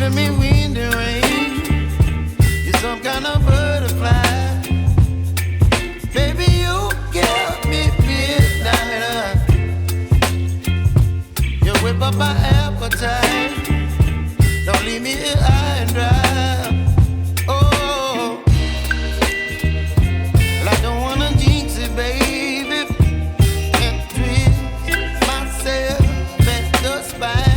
giving me wind and rain. You're some kind of butterfly. Baby, you give me midnight. You whip up my appetite. Don't leave me here high and dry. Oh, well, I don't wanna jinx it, baby, and twist myself at the spine.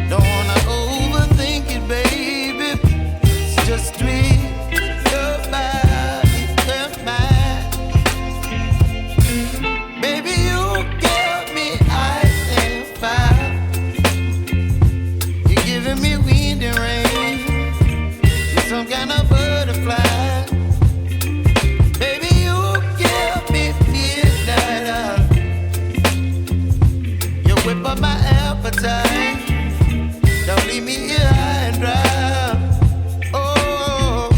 Don't wanna overthink it, baby. It's just twist your body and mine. Baby, you give me ice and fire. You're giving me wind and rain. You're some kind of butterfly. Baby, you give me midnight. You whip up my appetite. Don't leave me here high and dry. Oh,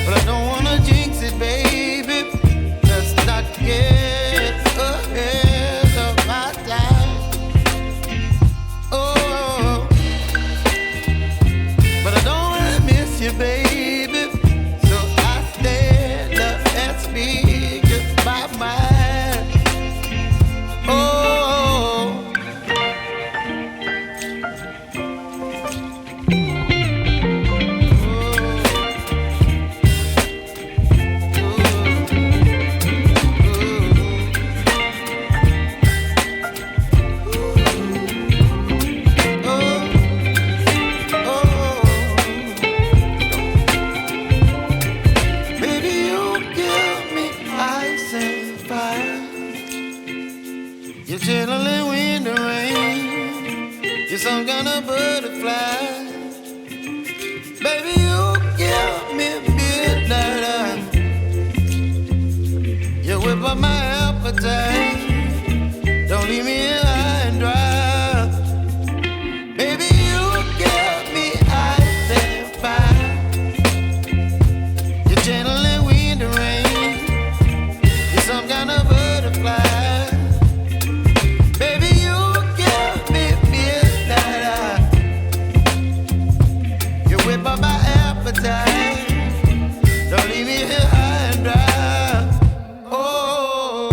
but I don't wanna jinx it, baby. Let's not get ahead of my time. Oh, but I don't wanna miss you, baby. So I stand up and speak my mind. Oh. Baby, you give me ice and fire. You're channeling wind and rain. You're some kind of butterfly. Baby, you give me midnight. You whip up my appetite. Don't leave me here high and dry. Baby, you give me ice and fire. You're channeling wind and rain. You're some kind of butterfly. Baby, you give me midnight. You whip up my appetite. Don't leave me here high and dry. Oh,